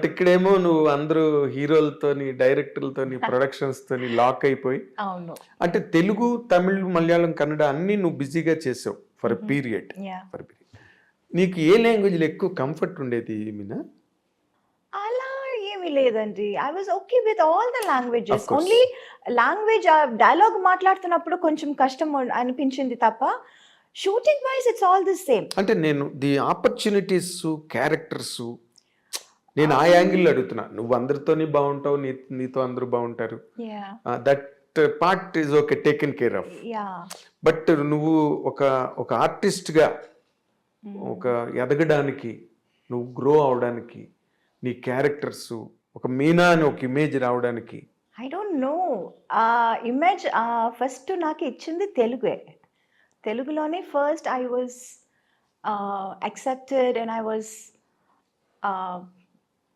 ఇక్కడేమో నువ్వు అందరూ హీరోలతోని, డైరెక్టర్లతోని, ప్రొడక్షన్స్‌తోని లాక్ అయిపోయి అవును. అంటే తెలుగు, తమిళ్, మలయాళం, కన్నడ అన్నీ నువ్వు బిజీగా చేసావు ఫర్ ఎ పీరియడ్. యాహ్! నీకు ఏ లాంగ్వేజ్‌లో ఎక్కువ కంఫర్ట్ ఉండేది మీనా? అలా ఏమీ లేదండి. I was okay with all the languages. Of course. Only language dialogue మాట్లాడుతున్నప్పుడు కొంచెం కష్టం అనిపించింది తప్ప, shooting wise it's all the same. అంటే నేను ది ఆపర్చునిటీస్, క్యారెక్టర్స్ నేను ఆ యాంగిల్‌లో అడుగుతున్నా. నువ్వు అందరితోని బావుంటావు. నీతో అందరూ బావుంటారు. Yeah! That part is okay taken care of. Yeah! But నువ్వు ఒక ఒక ఆర్టిస్ట్‌గా ఒక ఎదగడానికి, నువ్వు గ్రో అవడానికి, నీ క్యారెక్టర్స్ ఒక మీనా అని ఒక ఇమేజ్ రావడానికి I don't know. Image first నాకు ఇచ్చింది తెలుగే. తెలుగులోనే first I was accepted and I was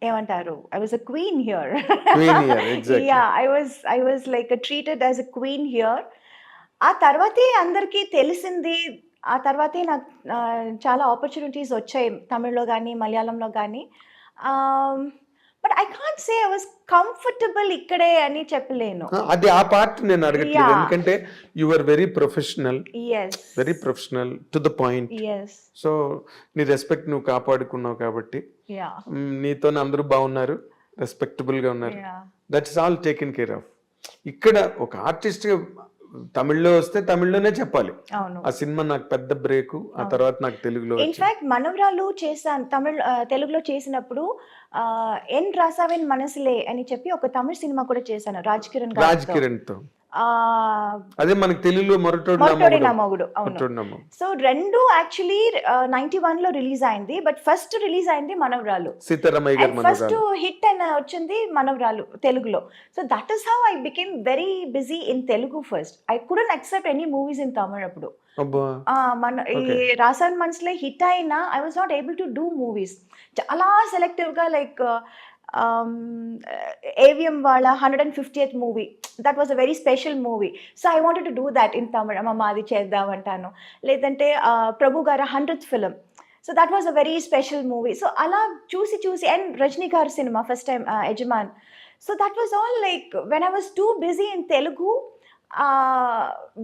ఏమంటారు? I was a queen here. Queen here exactly. Yeah! I was like treated as a queen here. ఆ తర్వాతే అందరికీ తెలిసింది. ఆ తర్వాతే నాకు చాలా ఆపర్చునిటీస్ వచ్చాయి తమిళ్‌లో గానీ, మలయాళంలో గానీ. But I can't say I was comfortable ఇక్కడే అని చెప్పలేను. అది ఆ పార్ట్ నేను అడగట్లేదు. యాహ్! ఎందుకంటే you are very professional. Yes. Very professional to the point. Yes. So నీ రెస్పెక్ట్ నువ్వు కాపాడుకున్నావు కాబట్టి యాహ్! నీతోని అందరూ బాగున్నారు, రెస్పెక్టబుల్గా ఉన్నారు. Yeah! That's all taken care of. ఇక్కడ ఒక ఆర్టిస్ట్గా తమిళ్లో వస్తే తమిళ్లోనే చెప్పాలి. అవును. ఆ సినిమా నాకు పెద్ద బ్రేకు. ఆ తర్వాత నాకు తెలుగులో వచ్చింది. ఇన్‌ఫాక్ట్ మనవరాలు చేశాను. తెలుగులో చేసినప్పుడు 'ఎన్ రాసావెన్ మనసులే' అని చెప్పి ఒక తమిళ్ సినిమా కూడా చేశాను. రాజ్ కిరణ్ రాజ్ గారితో. కిరణ్‌తో. ఆహ్, అదే మనకి తెలుగులో మొరటోడు నా 'మొరటోడి నా మొగుడు. మొగుడు' అవును. మొరటోడు నా మొగుడు. సో 2 యాక్చువల్లీ 91లో రిలీజ్ అయింది. బట్ ఫస్ట్ రిలీజ్ అయింది మనవరాలు. సీతారామయ్య గారి అండ్ ఫస్ట్ మనవరాలు. హిట్ అని వచ్చింది మనవరాలు తెలుగులో. So that is how I became very busy in Telugu first. I couldn't accept any movies in Tamil అప్పుడు. అబ్బా. ఈ ఓకే. 'రాసాన్ మనసులే' హిట్ అయినా I was not able to do movies. చాలా సెలెక్టివ్‌గా లైక్ ఏవిఎం వాళ్ళ 150th movie. That was a very special movie. So I wanted to do that in Tamil. అమ్మమ్మ అది చేద్దామంటాను. లేదంటే ప్రభు గారి 100th film. So that was a very special movie. So అలా చూసి and Rajini గారి cinema first time 'Yajaman.' So that was all like when I was too busy in Telugu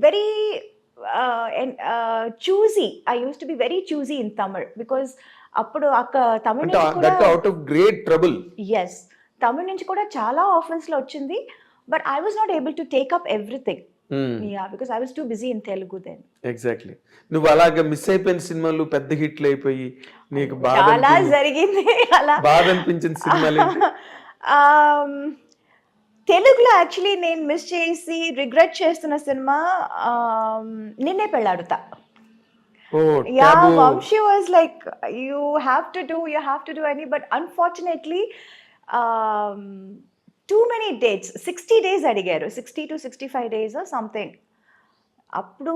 very choosy. I use to be very choosy in Tamil because అప్పుడు తమిళ్ అంటే నుంచి కూడా that out of great trouble. Yes. Tamil నుంచి కూడా చాలా ఆఫర్స్‌లో వచ్చింది. But I was not able to take up everything. Yeah! Because I was too busy in Telugu then. Exactly. నువ్వు అలాగా మిస్ అయిపోయిన సినిమాలు పెద్ద హిట్లు అయిపోయి నీకు చాలా జరిగింది అలా. బాధ అనిపించిన సినిమాలు ఏంటి? తెలుగులో యాక్చువల్లీ నేను మిస్ చేసి రిగ్రెట్ చేస్తున్న సినిమా 'నిన్నే పెళ్లాడుతా'. ఓ Yeah, taboo. Vamshi was like, you have to do any, but unfortunately, um, too many dates. 60 days అడిగారు. 60 to 65 days or something. అప్పుడు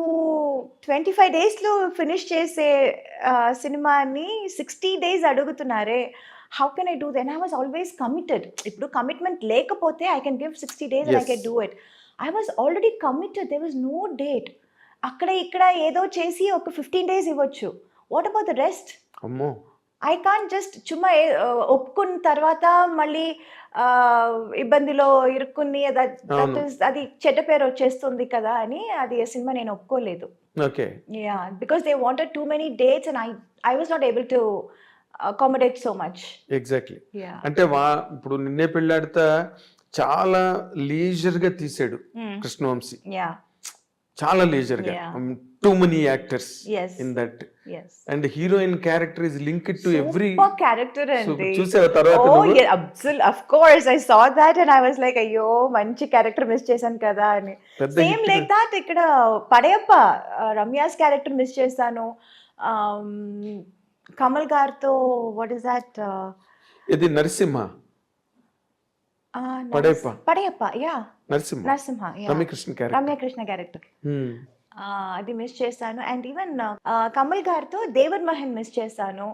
25 డేస్‌లో ఫినిష్ చేసే సినిమాని 60 డేస్ అడుగుతున్నారే. How can I do that? And I was always committed. ఇప్పుడు commitment లేకపోతే I can give 60 days and I Yes. Can do it. I was already committed. There was no date. అక్కడ ఇక్కడ ఏదో చేసి ఒక 15 డేస్ ఇవ్వచ్చు. What about the rest? అమ్మో. I can't just చుమ్మా ఒప్పుకున్న తర్వాత మళ్ళీ ఇబ్బందిలో ఇరుక్కుని అవును. అది చెడ్డ పేరు వచ్చేస్తుంది కదా అని అది ఆ సినిమా నేను ఒప్పుకోలేదు. Okay. Yeah! Because they wanted too many dates and I was not able to accommodate so much. Exactly. Yeah! అంటే ఇప్పుడు నిన్నే పెళ్ళాడితే చాలా లీజర్ గా తీసాడు కృష్ణవంశీ. యాహ్! చాలా లీజర్ గా. Yeah. Too many actors Yes. In that. Yes. And heroine character is linked to every. Super character అండి. చూసావా తర్వాత Oh, నువ్వు? yeah, of course I saw that and I was like, అయ్యో మంచి క్యారెక్టర్ మిస్ చేశాను కదా అని. పెద్ద సేమ్ hit లైక్ దట్ ఇక్కడ పడయప్ప రమ్యాస్ క్యారెక్టర్ మిస్ చేశాను. కమల్ గారితో వాట్ ఇస్ దట్ ఇది Narasimha. Padayappa. Padayappa yeah Narasimha. Narasimha Ramyakrishna character. Ramyakrishna character అది మిస్ చేశాను. అండ్ ఈవెన్ కమల్ గారితో దేవర్ మహన్ మిస్ చేశాను.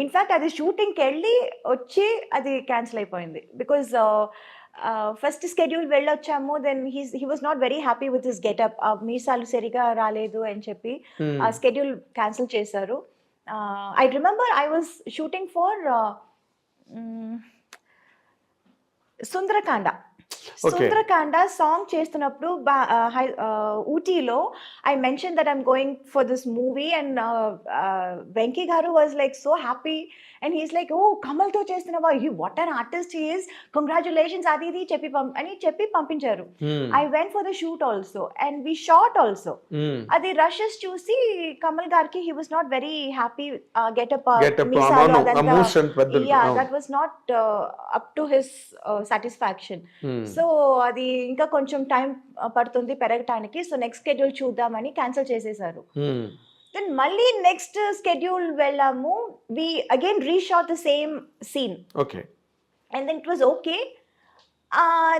ఇన్ఫాక్ట్ అది షూటింగ్కి వెళ్ళి వచ్చి అది క్యాన్సిల్ అయిపోయింది. బికాజ్ ఫస్ట్ స్కెడ్యూల్ వెళ్ళొచ్చాము. Then he was not very happy with his getup. మీసాలు సరిగా రాలేదు అని చెప్పి ఆ స్కెడ్యూల్ క్యాన్సిల్ చేశారు. I remember I was shooting for Sundarakanda Okay. Sundarakanda song చేస్తున్నప్పుడు ఊటీలో I mention that I'm going for this movie and Venky గారు was like so happy and he's like oh కమల్తో చేస్తున్నావా what an artist he's congratulations అది ఇది చెప్పి పంపించారు. I went for the shoot also and we shot also. అది rushes చూసి కమల్ గారికి he was not very happy getup that was not up to his satisfaction. So అది ఇంకా కొంచెం టైం పడుతుంది పెరగటానికి, సో నెక్స్ట్ షెడ్యూల్ చూద్దామని క్యాన్సిల్ చేసేసారు. దెన్ మళ్ళీ నెక్స్ట్ షెడ్యూల్ వెళ్ళాము, we again reshot the same scene and then it was okay.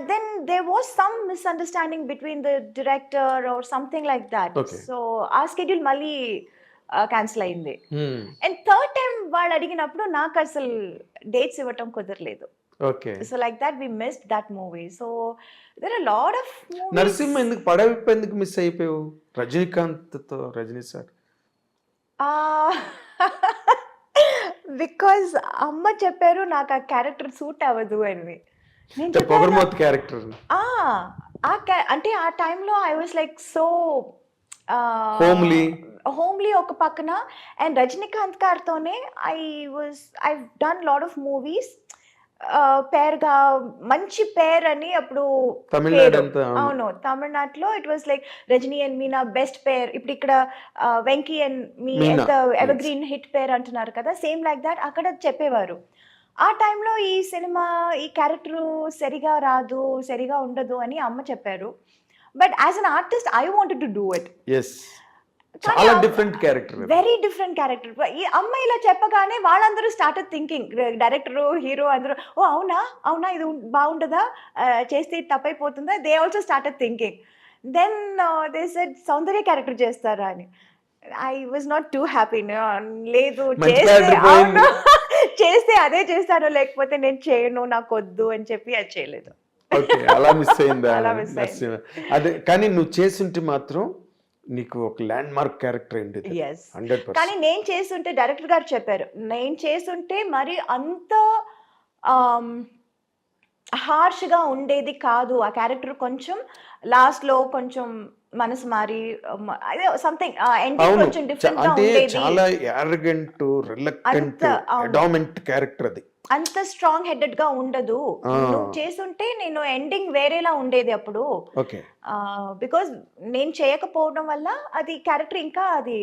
Then there was some misunderstanding between the director or something like that. So our schedule మళ్ళీ cancel అయింది. And third time వాళ్ళు అడిగినప్పుడు నాకు అసలు dates ఇవ్వటం కుదరలేదు. So like that we missed that movie. So there are a lot of movies. Narasimha ఎందుకు పడవిప్పు ఎందుకు మిస్ అయిపోయావు రజనీకాంత్ తో? రజనీ సార్ బికాజ్ అమ్మ చెప్పారు నాకు ఆ క్యారెక్టర్ సూట్ అవ్వదు అని. పొగర్మోత్ క్యారెక్టర్ అంటే ఆ టైంలో I was like so homely ఒక పక్కన, అండ్ రజనీకాంత్ గారితోనే I done lot of movies పేరుగా మంచి పేర్ అని అప్పుడు అవును తమిళనాడులో it was like Rajini and Meena best pair. ఇప్పుడు ఇక్కడ వెంకీ అండ్ మీ ఎంత ఎవర్ గ్రీన్ హిట్ పేర్ అంటున్నారు కదా, సేమ్ లైక్ దాట్ అక్కడ చెప్పేవారు. ఆ టైంలో ఈ సినిమా ఈ క్యారెక్టర్ సరిగా రాదు సరిగా ఉండదు అని అమ్మ చెప్పారు. But as an artist I wanted to do it. చాలా different character, very different character. ఈ అమ్మ ఇలా చెప్పగానే వాళ్ళందరూ స్టార్టెడ్ థింకింగ్, డైరెక్టర్ హీరో అందరూ ఓ అవునా ఇది బాగుంటుందా, చేస్తే తప్పైపోతుందా, they also started thinking. Then they said Soundarya character చేస్తారా అని. I was not too happy. లేదు చేస్తే అదే చేస్తాను, లేకపోతే నేను చేయను, నాకు వద్దు అని చెప్పి అది చేయలేదు. అలా మిస్ అయిందా? అదే కానీ నువ్వు చేస్తుంటే మాత్రం నీకు ఒక ల్యాండ్ మార్క్ క్యారెక్టర్ అయింది. 100%. కానీ నేను చేస్తుంటే డైరెక్టర్ గారు చెప్పారు, నేను చేస్తుంటే మరి అంత హార్ష్గా ఉండేది కాదు ఆ క్యారెక్టర్, కొంచెం లాస్ట్ లో కొంచెం మనసు మారి అదే సంథింగ్ ఎండింగ్ కొంచెం డిఫరెంట్ గా ఉండేది. చాలా యారగెంట్ రిలక్టెంట్ అడామెంట్ క్యారెక్టర్ అది, అంత స్ట్రాంగ్ హెడెడ్ గా ఉండదు. నువ్వు చేస్తుంటే నేను ఎండింగ్ వేరేలా ఉండేది అప్పుడు. బికాజ్ నేను చేయకపోవడం వల్ల అది క్యారెక్టర్ ఇంకా అది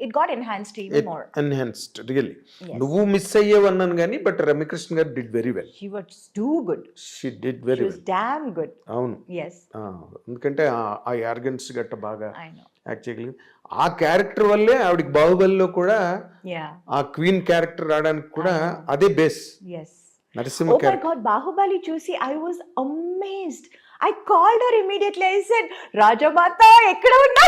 it got enhanced even more. Enhanced really. నువ్వు మిస్ అయ్యేవన్నాను కానీ బట్ రమ్యకృష్ణ గారు did very well. She was too good. She did very well. Damn good. అవును. yes. ఎందుకంటే ఆ యార్గెన్స్ గట్ట బాగా యాక్ట్ చేయగలిగింది. ఆ క్యారెక్టర్ వల్లే ఆవిడకి బాహుబలిలో కూడా ఆ క్వీన్ క్యారెక్టర్ రావడానికి కూడా అదే బేస్. నరసింహ క్యారెక్టర్. బాహుబలి చూసి I was amazed. I called her immediately. I said, Rajamata, ఎక్కడ ఉన్నా?